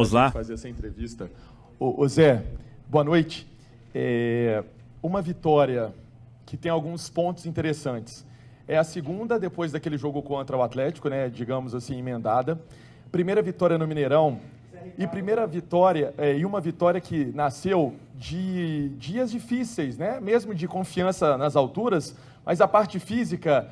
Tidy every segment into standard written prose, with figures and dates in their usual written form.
Vamos lá. Fazer essa entrevista. Ô Zé, boa noite. Uma vitória que tem alguns pontos interessantes. É a segunda depois daquele jogo contra o Atlético, né? Digamos assim, emendada. Primeira vitória no Mineirão. E primeira vitória, e uma vitória que nasceu de dias difíceis, né? Mesmo de confiança nas alturas, mas a parte física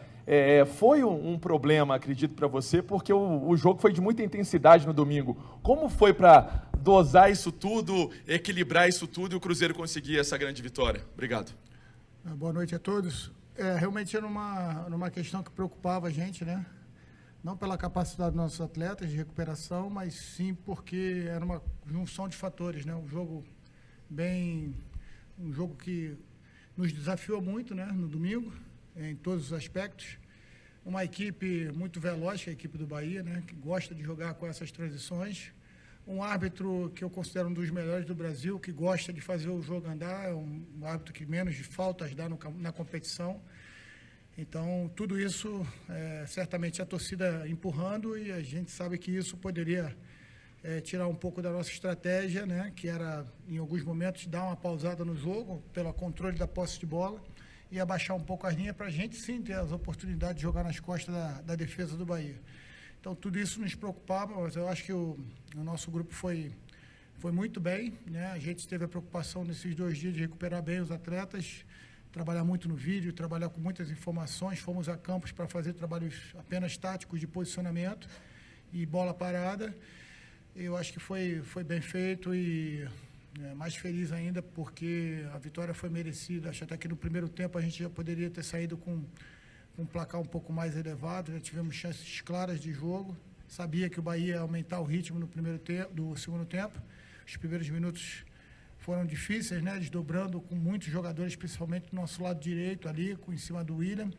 foi um problema, acredito, para você, porque o jogo foi de muita intensidade no domingo. Como foi para dosar isso tudo, equilibrar isso tudo e o Cruzeiro conseguir essa grande vitória? Obrigado. Boa noite a todos. Realmente era uma questão que preocupava a gente, né? Não pela capacidade dos nossos atletas de recuperação, mas sim porque era uma junção de fatores, né? Um jogo que nos desafiou muito, né? No domingo, em todos os aspectos. Uma equipe muito veloz, que é a equipe do Bahia, né? Que gosta de jogar com essas transições. Um árbitro que eu considero um dos melhores do Brasil, que gosta de fazer o jogo andar, é um árbitro que menos de faltas dá na competição. Então, tudo isso, certamente a torcida empurrando, e a gente sabe que isso poderia tirar um pouco da nossa estratégia, né, que era, em alguns momentos, dar uma pausada no jogo, pelo controle da posse de bola, e abaixar um pouco as linhas para a gente, sim, ter as oportunidades de jogar nas costas da defesa do Bahia. Então, tudo isso nos preocupava, mas eu acho que o nosso grupo foi muito bem, né? A gente teve a preocupação nesses 2 dias de recuperar bem os atletas, trabalhar muito no vídeo, trabalhar com muitas informações. Fomos a campos para fazer trabalhos apenas táticos de posicionamento e bola parada. Eu acho que foi bem feito e mais feliz ainda porque a vitória foi merecida. Acho até que no primeiro tempo a gente já poderia ter saído com um placar um pouco mais elevado, já tivemos chances claras de jogo. Sabia que o Bahia ia aumentar o ritmo do segundo tempo. Os primeiros minutos foram difíceis, né? Desdobrando com muitos jogadores, principalmente do nosso lado direito ali, em cima do William,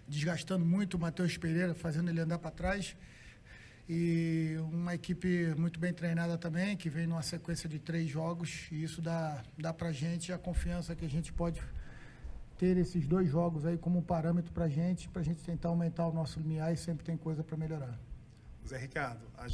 desgastando muito o Matheus Pereira, fazendo ele andar para trás. E uma equipe muito bem treinada também, que vem numa sequência de 3 jogos, e isso dá para a gente a confiança que a gente pode ter esses 2 jogos aí como um parâmetro para a gente tentar aumentar o nosso limiar, e sempre tem coisa para melhorar. Zé Ricardo, a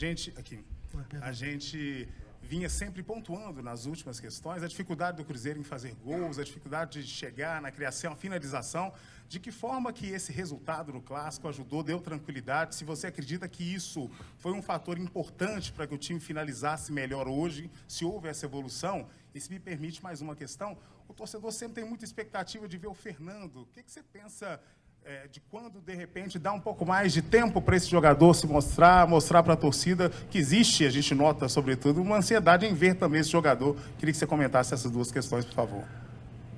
gente vinha sempre pontuando nas últimas questões a dificuldade do Cruzeiro em fazer gols, a dificuldade de chegar na criação, a finalização. De que forma que esse resultado no Clássico ajudou, deu tranquilidade? Se você acredita que isso foi um fator importante para que o time finalizasse melhor hoje, se houve essa evolução? E se me permite mais uma questão, o torcedor sempre tem muita expectativa de ver o Fernando. O que você pensa de quando, de repente, dá um pouco mais de tempo para esse jogador se mostrar para a torcida que existe, a gente nota, sobretudo, uma ansiedade em ver também esse jogador. Queria que você comentasse essas 2 questões, por favor.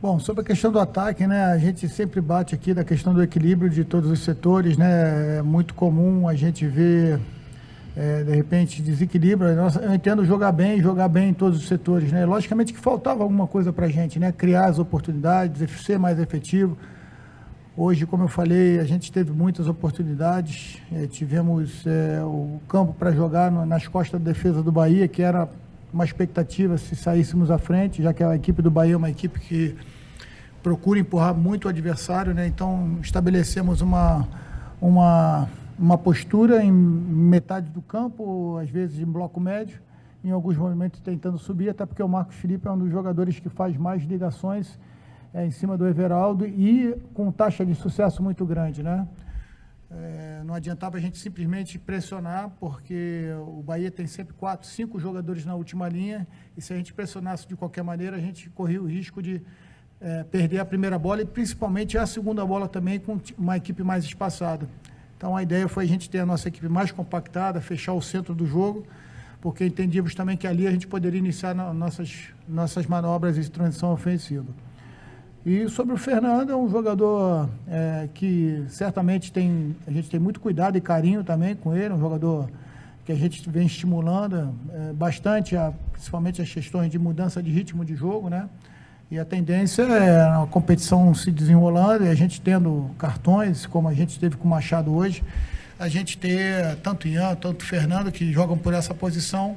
Bom, sobre a questão do ataque, né, a gente sempre bate aqui da questão do equilíbrio de todos os setores, né, é muito comum a gente ver, de repente, desequilíbrio. Eu entendo jogar bem em todos os setores, né, logicamente que faltava alguma coisa para a gente, né, criar as oportunidades, ser mais efetivo. Hoje, como eu falei, a gente teve muitas oportunidades, tivemos o campo para jogar nas costas da defesa do Bahia, que era uma expectativa se saíssemos à frente, já que a equipe do Bahia é uma equipe que procura empurrar muito o adversário, né? Então estabelecemos uma postura em metade do campo, às vezes em bloco médio, em alguns momentos tentando subir, até porque o Marcos Felipe é um dos jogadores que faz mais ligações em cima do Everaldo e com taxa de sucesso muito grande, né? Não adiantava a gente simplesmente pressionar, porque o Bahia tem sempre 4, 5 jogadores na última linha, e se a gente pressionasse de qualquer maneira, a gente corria o risco de perder a primeira bola e principalmente a segunda bola também com uma equipe mais espaçada. Então a ideia foi a gente ter a nossa equipe mais compactada, fechar o centro do jogo, porque entendíamos também que ali a gente poderia iniciar nossas manobras de transição ofensiva. E sobre o Fernando, é um jogador que certamente a gente tem muito cuidado e carinho também com ele, um jogador que a gente vem estimulando bastante, principalmente as questões de mudança de ritmo de jogo, né? E a tendência é a competição se desenrolando e a gente tendo cartões, como a gente teve com o Machado hoje, a gente ter tanto Ian, tanto Fernando, que jogam por essa posição,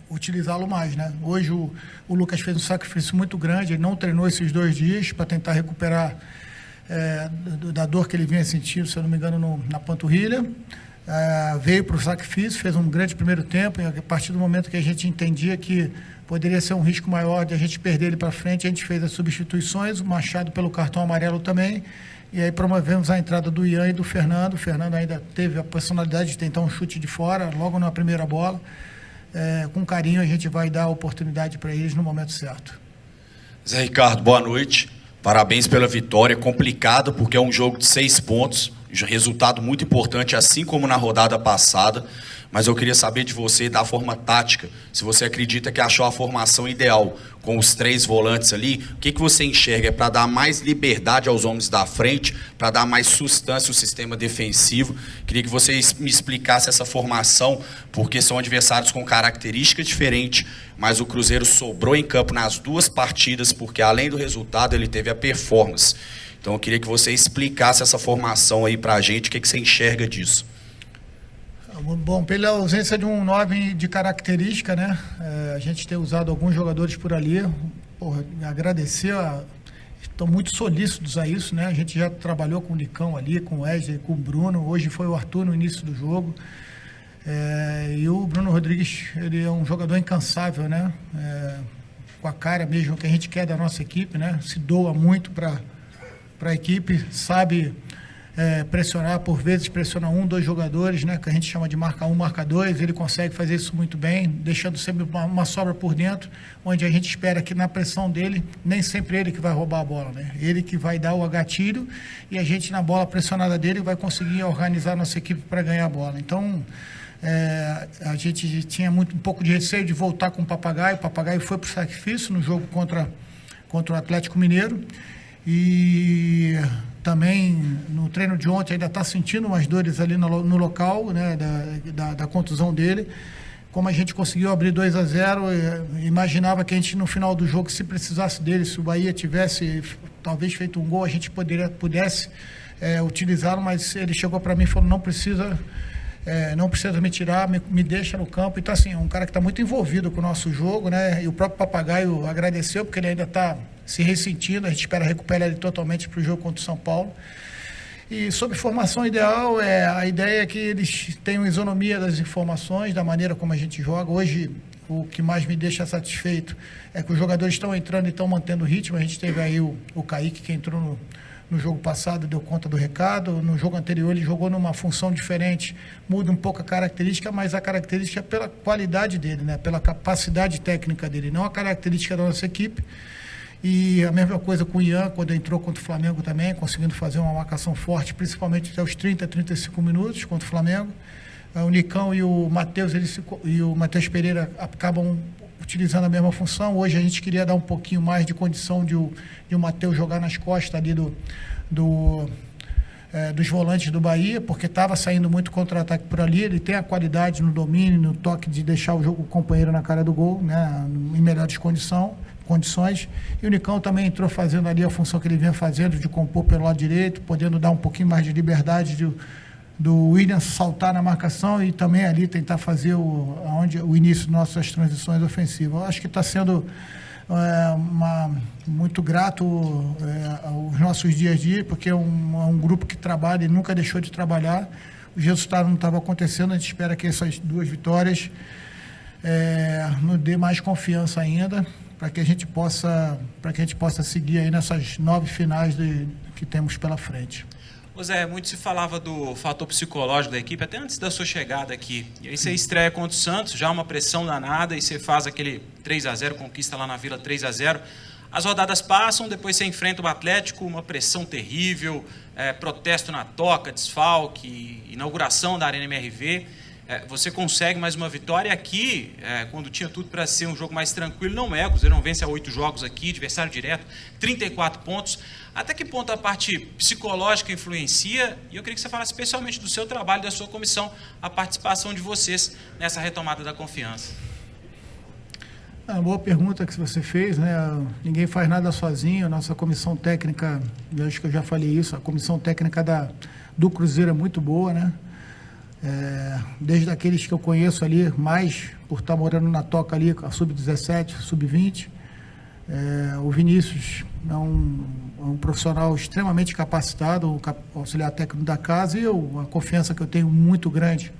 utilizá-lo mais, né? Hoje o Lucas fez um sacrifício muito grande, ele não treinou esses 2 dias para tentar recuperar da dor que ele vinha sentindo, se eu não me engano, na panturrilha. veio para o sacrifício, fez um grande primeiro tempo, e a partir do momento que a gente entendia que poderia ser um risco maior de a gente perder ele para frente, a gente fez as substituições, o Machado pelo cartão amarelo também, e aí promovemos a entrada do Ian e do Fernando. O Fernando ainda teve a personalidade de tentar um chute de fora, logo na primeira bola. Com carinho a gente vai dar a oportunidade para eles no momento certo. Zé Ricardo, boa noite. Parabéns pela vitória. Complicado porque é um jogo de 6 pontos, resultado muito importante, assim como na rodada passada. Mas eu queria saber de você, da forma tática, se você acredita que achou a formação ideal com os 3 volantes ali, o que você enxerga? É para dar mais liberdade aos homens da frente, para dar mais sustância ao sistema defensivo? Queria que você me explicasse essa formação, porque são adversários com características diferentes, mas o Cruzeiro sobrou em campo nas 2 partidas, porque além do resultado ele teve a performance. Então eu queria que você explicasse essa formação aí para a gente, o que você enxerga disso? Bom, pela ausência de um 9 de característica, né? A gente tem usado alguns jogadores por ali. Agradecer, estão muito solícitos a isso, né? A gente já trabalhou com o Nicão ali, com o Wesley, com o Bruno. Hoje foi o Arthur no início do jogo. E o Bruno Rodrigues, ele é um jogador incansável, né? Com a cara mesmo que a gente quer da nossa equipe, né? Se doa muito para a equipe, sabe... pressionar, por vezes pressiona 1, 2 jogadores, né, que a gente chama de marca 1, marca 2, ele consegue fazer isso muito bem, deixando sempre uma sobra por dentro, onde a gente espera que na pressão dele, nem sempre ele que vai roubar a bola, né, ele que vai dar o gatilho e a gente na bola pressionada dele vai conseguir organizar a nossa equipe para ganhar a bola. Então, a gente tinha um pouco de receio de voltar com o Papagaio foi para o sacrifício no jogo contra o Atlético Mineiro e... Também no treino de ontem ainda está sentindo umas dores ali no local, né, da contusão dele. Como a gente conseguiu abrir 2-0, imaginava que a gente no final do jogo, se precisasse dele, se o Bahia tivesse talvez feito um gol, a gente pudesse utilizá-lo, mas ele chegou para mim e falou, não precisa me tirar, me deixa no campo. Então, assim, é um cara que está muito envolvido com o nosso jogo, né? E o próprio Papagaio agradeceu, porque ele ainda está se ressentindo, a gente espera recuperar ele totalmente para o jogo contra o São Paulo. E sobre formação ideal, a ideia é que eles tenham isonomia das informações, da maneira como a gente joga. Hoje, o que mais me deixa satisfeito é que os jogadores estão entrando e estão mantendo o ritmo. A gente teve aí o Kaique, que entrou no jogo passado, deu conta do recado. No jogo anterior, ele jogou numa função diferente, muda um pouco a característica, mas a característica é pela qualidade dele, né? Pela capacidade técnica dele, não a característica da nossa equipe. E a mesma coisa com o Ian, quando entrou contra o Flamengo também, conseguindo fazer uma marcação forte, principalmente até os 30, 35 minutos contra o Flamengo. O Nicão e o Matheus Pereira acabam utilizando a mesma função. Hoje a gente queria dar um pouquinho mais de condição de o Matheus jogar nas costas ali dos volantes do Bahia, porque estava saindo muito contra-ataque por ali. Ele tem a qualidade no domínio, no toque de deixar o companheiro na cara do gol, né, em melhores condições. E o Nicão também entrou fazendo ali a função que ele vinha fazendo, de compor pelo lado direito, podendo dar um pouquinho mais de liberdade do William saltar na marcação e também ali tentar fazer o início de nossas transições ofensivas. Eu acho que está sendo muito grato aos nossos dias a dia, porque é um grupo que trabalha e nunca deixou de trabalhar. Os resultados não estavam acontecendo, a gente espera que essas 2 vitórias nos dê mais confiança ainda, para que a gente possa seguir aí nessas 9 finais que temos pela frente. Ô Zé, muito se falava do fator psicológico da equipe, até antes da sua chegada aqui. E aí você estreia contra o Santos, já uma pressão danada, e você faz aquele 3-0, conquista lá na Vila 3-0. As rodadas passam, depois você enfrenta o Atlético, uma pressão terrível, protesto na toca, desfalque, inauguração da Arena MRV. Você consegue mais uma vitória aqui, quando tinha tudo para ser um jogo mais tranquilo, não é. O Cruzeiro não vence há 8 jogos aqui, adversário direto, 34 pontos. Até que ponto a parte psicológica influencia? E eu queria que você falasse especialmente do seu trabalho, da sua comissão, a participação de vocês nessa retomada da confiança. Boa pergunta que você fez, né? Ninguém faz nada sozinho. A nossa comissão técnica, eu acho que eu já falei isso, a comissão técnica do Cruzeiro é muito boa, né? Desde aqueles que eu conheço ali, mais por estar morando na toca ali, a sub-17, sub-20, O Vinícius é um profissional extremamente capacitado, o auxiliar técnico da casa, e a confiança que eu tenho muito grande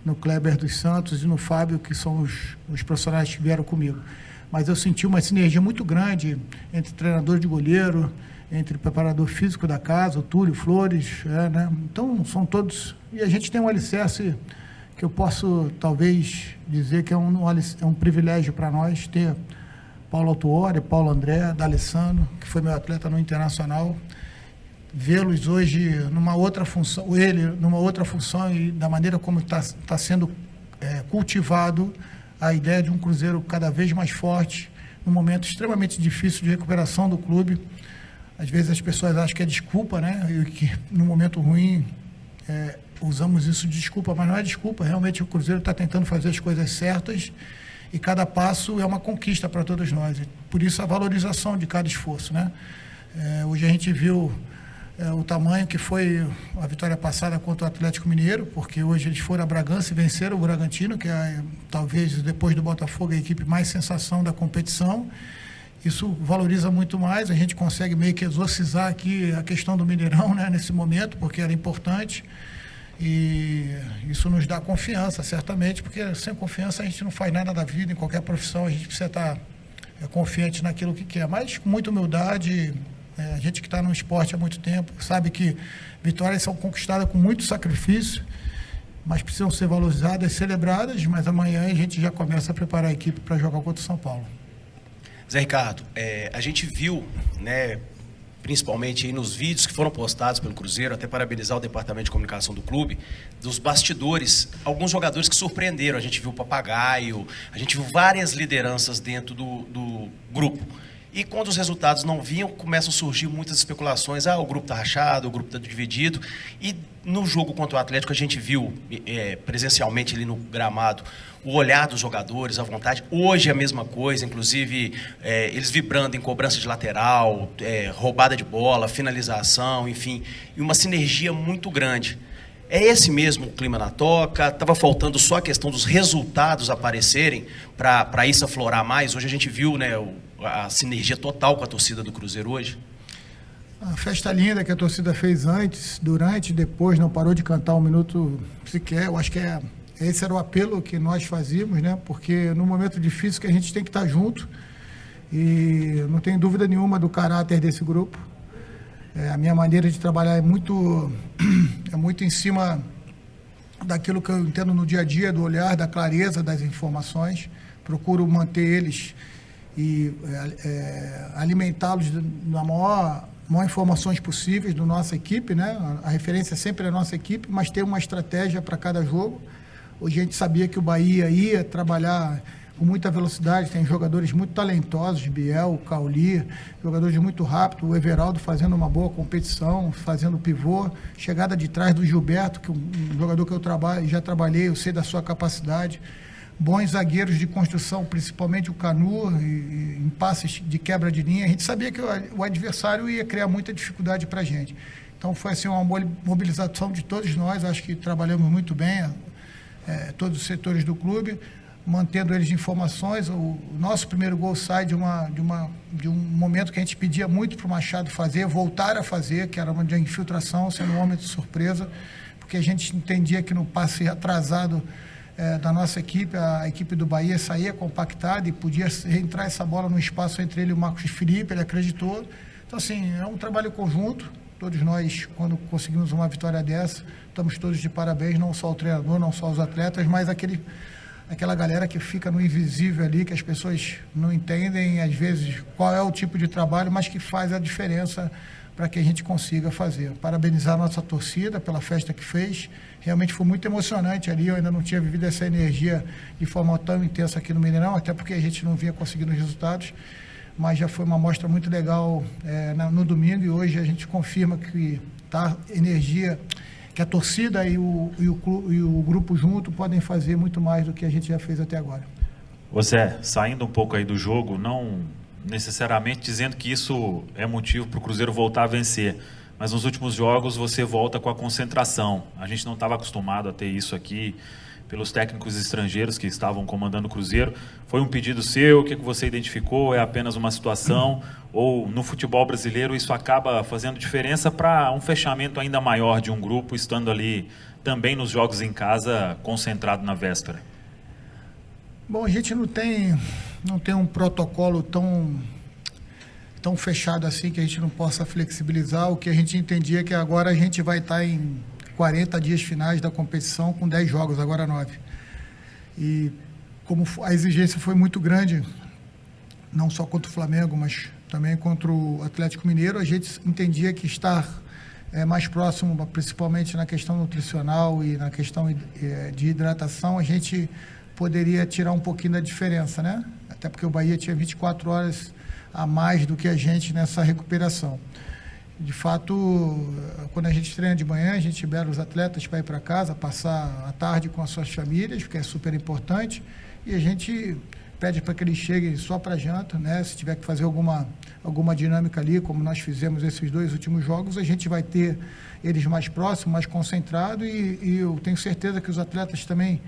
no Kleber dos Santos e no Fábio, que são os profissionais que vieram comigo. Mas eu senti uma sinergia muito grande entre treinador de goleiro, entre preparador físico da casa, o Túlio Flores, né? Então, são todos... E a gente tem um alicerce que eu posso, talvez, dizer que é um privilégio para nós ter Paulo Autuori, Paulo André, D'Alessandro, que foi meu atleta no Internacional, vê-los hoje numa outra função, ele numa outra função, e da maneira como está sendo cultivado a ideia de um Cruzeiro cada vez mais forte, num momento extremamente difícil de recuperação do clube. Às vezes as pessoas acham que é desculpa, né? E que no momento ruim usamos isso de desculpa, mas não é desculpa. Realmente o Cruzeiro está tentando fazer as coisas certas e cada passo é uma conquista para todos nós. Por isso a valorização de cada esforço, né? Hoje a gente viu o tamanho que foi a vitória passada contra o Atlético Mineiro, porque hoje eles foram a Bragança e venceram o Bragantino, que é talvez depois do Botafogo a equipe mais sensação da competição. Isso valoriza muito mais, a gente consegue meio que exorcizar aqui a questão do Mineirão, né, nesse momento, porque era importante, e isso nos dá confiança, certamente, porque sem confiança a gente não faz nada da vida, em qualquer profissão a gente precisa estar confiante naquilo que quer, mas com muita humildade. A gente que está no esporte há muito tempo sabe que vitórias são conquistadas com muito sacrifício, mas precisam ser valorizadas, celebradas, mas amanhã a gente já começa a preparar a equipe para jogar contra o São Paulo. Zé Ricardo, a gente viu, né, principalmente aí nos vídeos que foram postados pelo Cruzeiro, até parabenizar o departamento de comunicação do clube, dos bastidores, alguns jogadores que surpreenderam. A gente viu o Papagaio, a gente viu várias lideranças dentro do grupo. E quando os resultados não vinham, começam a surgir muitas especulações. O grupo está rachado, o grupo está dividido. E no jogo contra o Atlético, a gente viu presencialmente ali no gramado o olhar dos jogadores, a vontade. Hoje é a mesma coisa, inclusive eles vibrando em cobrança de lateral, roubada de bola, finalização, enfim. E uma sinergia muito grande. É esse mesmo o clima na toca? Estava faltando só a questão dos resultados aparecerem para isso aflorar mais? Hoje a gente viu, né, a sinergia total com a torcida do Cruzeiro hoje. A festa linda que a torcida fez antes, durante, depois, não parou de cantar um minuto sequer. Eu acho que esse era o apelo que nós fazíamos, né? Porque no momento difícil que a gente tem que estar junto, e não tenho dúvida nenhuma do caráter desse grupo. A minha maneira de trabalhar é muito em cima daquilo que eu entendo no dia a dia, do olhar, da clareza das informações. Procuro manter eles e alimentá-los na maior informações possíveis da nossa equipe, né? A referência sempre é a nossa equipe, mas ter uma estratégia para cada jogo. Hoje a gente sabia que o Bahia ia trabalhar com muita velocidade, tem jogadores muito talentosos, Biel, Cauli, jogadores muito rápidos, o Everaldo fazendo uma boa competição, fazendo pivô, chegada de trás do Gilberto, que é um jogador que eu já trabalhei, eu sei da sua capacidade, bons zagueiros de construção, principalmente o Canu, em passes de quebra de linha. A gente sabia que o adversário ia criar muita dificuldade para a gente. Então foi assim, uma mobilização de todos nós, acho que trabalhamos muito bem, todos os setores do clube, mantendo eles de informações. O nosso primeiro gol sai de um momento que a gente pedia muito para o Machado fazer, voltar a fazer, que era uma de infiltração, sendo um homem de surpresa, porque a gente entendia que no passe atrasado da nossa equipe, a equipe do Bahia saía compactada e podia entrar essa bola no espaço entre ele e o Marcos Felipe, ele acreditou. Então, assim, é um trabalho conjunto. Todos nós, quando conseguimos uma vitória dessa, estamos todos de parabéns, não só o treinador, não só os atletas, mas aquela galera que fica no invisível ali, que as pessoas não entendem, às vezes, qual é o tipo de trabalho, mas que faz a diferença para que a gente consiga fazer. Parabenizar a nossa torcida pela festa que fez. Realmente foi muito emocionante ali, eu ainda não tinha vivido essa energia de forma tão intensa aqui no Mineirão, até porque a gente não vinha conseguindo os resultados, mas já foi uma mostra muito legal no domingo, e hoje a gente confirma que energia, que a torcida e o grupo junto podem fazer muito mais do que a gente já fez até agora. Zé, saindo um pouco aí do jogo, não necessariamente dizendo que isso é motivo para o Cruzeiro voltar a vencer, mas nos últimos jogos você volta com a concentração. A gente não estava acostumado a ter isso aqui, pelos técnicos estrangeiros que estavam comandando o Cruzeiro. Foi um pedido seu? O que você identificou? É apenas uma situação? Ou no futebol brasileiro isso acaba fazendo diferença para um fechamento ainda maior de um grupo, estando ali também nos jogos em casa, concentrado na véspera? Bom, a gente não tem um protocolo tão fechado assim que a gente não possa flexibilizar. O que a gente entendia é que agora a gente vai estar em 40 dias finais da competição com 10 jogos, agora 9. E como a exigência foi muito grande, não só contra o Flamengo, mas também contra o Atlético Mineiro, a gente entendia que estar mais próximo, principalmente na questão nutricional e na questão de hidratação, a gente poderia tirar um pouquinho da diferença, né? Até porque o Bahia tinha 24 horas a mais do que a gente nessa recuperação. De fato, quando a gente treina de manhã, a gente libera os atletas para ir para casa, passar a tarde com as suas famílias, porque é super importante, e a gente pede para que eles cheguem só para janta, né? Se tiver que fazer alguma dinâmica ali, como nós fizemos esses 2 últimos jogos, a gente vai ter eles mais próximos, mais concentrados, e eu tenho certeza que os atletas também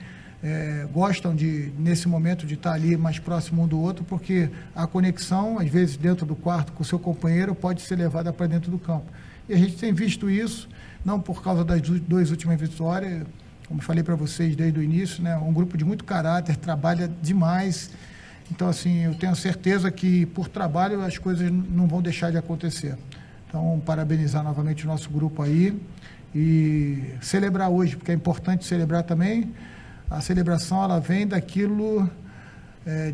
gostam nesse momento de estar ali mais próximo um do outro, porque a conexão, às vezes dentro do quarto com o seu companheiro, pode ser levada para dentro do campo. E a gente tem visto isso, não por causa das 2 últimas vitórias, como falei para vocês desde o início, né? Um grupo de muito caráter, trabalha demais. Então, assim, eu tenho certeza que por trabalho as coisas não vão deixar de acontecer. Então, parabenizar novamente o nosso grupo aí e celebrar hoje, porque é importante celebrar também. A celebração, ela vem daquilo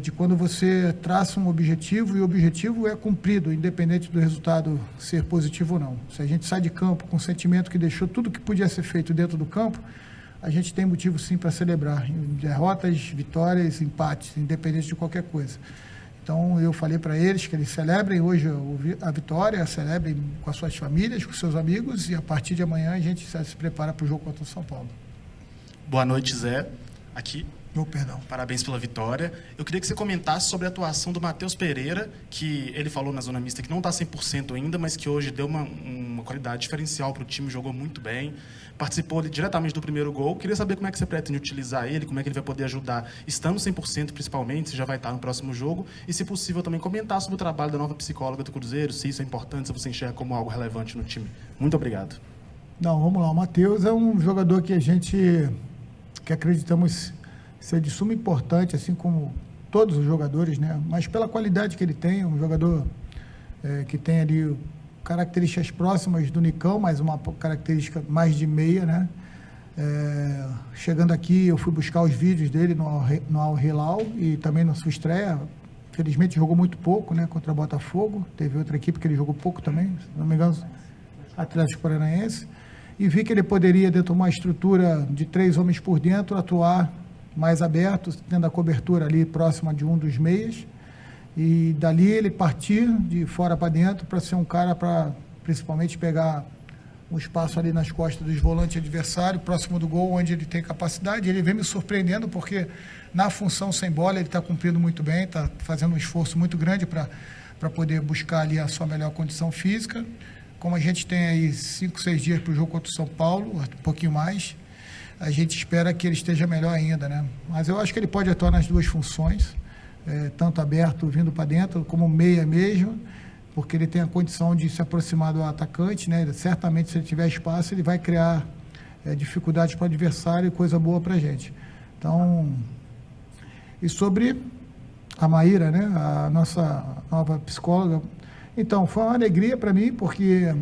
de quando você traça um objetivo, e o objetivo é cumprido, independente do resultado ser positivo ou não. Se a gente sai de campo com o sentimento que deixou tudo que podia ser feito dentro do campo, a gente tem motivo sim para celebrar. Derrotas, vitórias, empates, independente de qualquer coisa. Então, eu falei para eles que eles celebrem hoje a vitória, celebrem com as suas famílias, com seus amigos, e a partir de amanhã a gente se prepara para o jogo contra o São Paulo. Boa noite, Zé. Aqui. Perdão. Parabéns pela vitória. Eu queria que você comentasse sobre a atuação do Matheus Pereira, que ele falou na zona mista que não está 100% ainda, mas que hoje deu uma qualidade diferencial para o time, jogou muito bem, participou diretamente do primeiro gol. Queria saber como é que você pretende utilizar ele, como é que ele vai poder ajudar, estando 100% principalmente, se já vai estar no próximo jogo, e se possível também comentar sobre o trabalho da nova psicóloga do Cruzeiro, se isso é importante, se você enxerga como algo relevante no time. Muito obrigado. Não, vamos lá. O Matheus é um jogador que acreditamos ser de suma importância, assim como todos os jogadores, né? Mas pela qualidade que ele tem, um jogador que tem ali características próximas do Nicão, mas uma característica mais de meia, né? Chegando aqui, eu fui buscar os vídeos dele no Al Hilal e também na sua estreia. Felizmente jogou muito pouco, né? Contra o Botafogo. Teve outra equipe que ele jogou pouco também, se não me engano, Atlético Paranaense. E vi que ele poderia, dentro de uma estrutura de 3 homens por dentro, atuar mais aberto, tendo a cobertura ali próxima de um dos meias. E dali ele partir de fora para dentro para ser um cara para, principalmente, pegar um espaço ali nas costas dos volantes adversários, próximo do gol, onde ele tem capacidade. Ele vem me surpreendendo porque, na função sem bola, ele está cumprindo muito bem, está fazendo um esforço muito grande para poder buscar ali a sua melhor condição física. Como a gente tem aí 5, 6 dias para o jogo contra o São Paulo, um pouquinho mais, a gente espera que ele esteja melhor ainda, né? Mas eu acho que ele pode atuar nas 2 funções, tanto aberto, vindo para dentro, como meia mesmo, porque ele tem a condição de se aproximar do atacante, né? Certamente, se ele tiver espaço, ele vai criar dificuldades para o adversário e coisa boa para a gente. Então, e sobre a Maíra, né? A nossa nova psicóloga. Então, foi uma alegria para mim, porque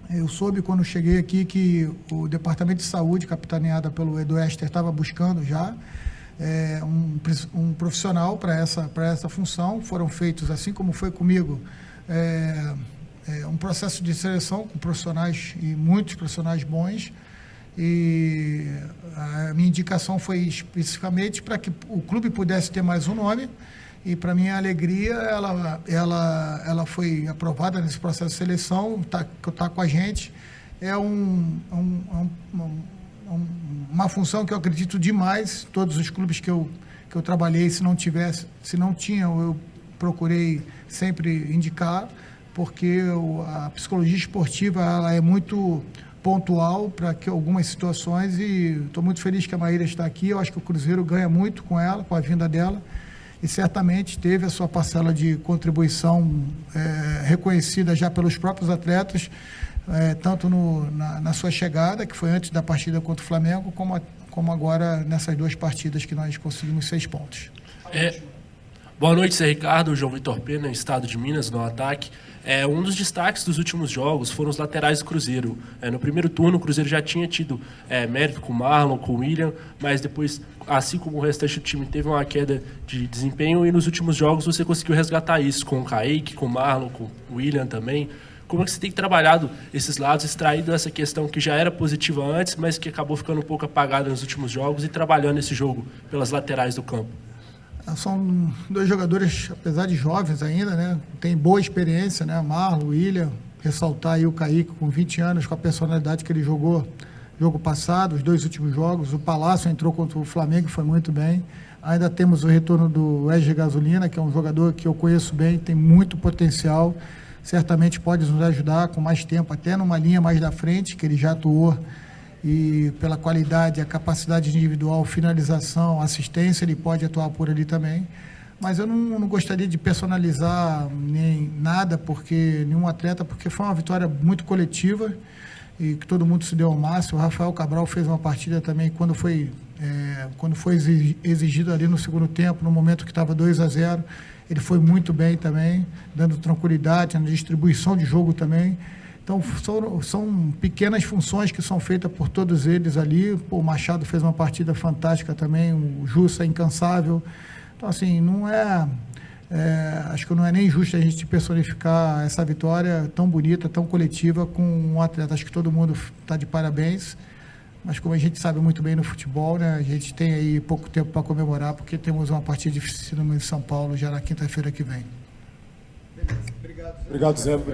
eu soube quando cheguei aqui que o Departamento de Saúde, capitaneado pelo Edu Ester, estava buscando já um profissional para essa função. Foram feitos, assim como foi comigo, um processo de seleção com profissionais, e muitos profissionais bons, e a minha indicação foi especificamente para que o clube pudesse ter mais um nome. E, para minha alegria, ela foi aprovada nesse processo de seleção, tá com a gente. É uma função que eu acredito demais. Todos os clubes que eu trabalhei, se não tinham, eu procurei sempre indicar, porque a psicologia esportiva ela é muito pontual para que algumas situações, e estou muito feliz que a Maíra está aqui. Eu acho que o Cruzeiro ganha muito com ela, com a vinda dela, e certamente teve a sua parcela de contribuição reconhecida já pelos próprios atletas, tanto na sua chegada, que foi antes da partida contra o Flamengo, como agora nessas 2 partidas que nós conseguimos 6 pontos. Boa noite, Zé Ricardo, João Vitor Pena, Estado de Minas, no ataque. Um dos destaques dos últimos jogos foram os laterais do Cruzeiro. No primeiro turno, o Cruzeiro já tinha tido mérito com o Marlon, com o William, mas depois, assim como o restante do time, teve uma queda de desempenho, e nos últimos jogos você conseguiu resgatar isso com o Kaique, com o Marlon, com o William também. Como é que você tem trabalhado esses lados, extraído essa questão que já era positiva antes, mas que acabou ficando um pouco apagada nos últimos jogos, e trabalhando esse jogo pelas laterais do campo? São 2 jogadores, apesar de jovens ainda, né? Tem boa experiência, né? Marlon, William, ressaltar aí o Kaique com 20 anos, com a personalidade que ele jogou jogo passado, os 2 últimos jogos. O Palácio entrou contra o Flamengo e foi muito bem. Ainda temos o retorno do Wesley Gasolina, que é um jogador que eu conheço bem, tem muito potencial. Certamente pode nos ajudar com mais tempo, até numa linha mais da frente, que ele já atuou, e pela qualidade, a capacidade individual, finalização, assistência, ele pode atuar por ali também. Mas eu não gostaria de personalizar nem nada, porque nenhum atleta, porque foi uma vitória muito coletiva e que todo mundo se deu ao máximo. O Rafael Cabral fez uma partida também quando foi exigido ali no segundo tempo, no momento que estava 2-0. Ele foi muito bem também, dando tranquilidade na distribuição de jogo também. Então, são pequenas funções que são feitas por todos eles ali. O Machado fez uma partida fantástica também, o Jussa é incansável. Então, assim, acho que não é nem justo a gente personificar essa vitória tão bonita, tão coletiva com um atleta. Acho que todo mundo está de parabéns. Mas como a gente sabe muito bem no futebol, né, a gente tem aí pouco tempo para comemorar, porque temos uma partida difícil no São Paulo já na quinta-feira que vem. Obrigado, Zé.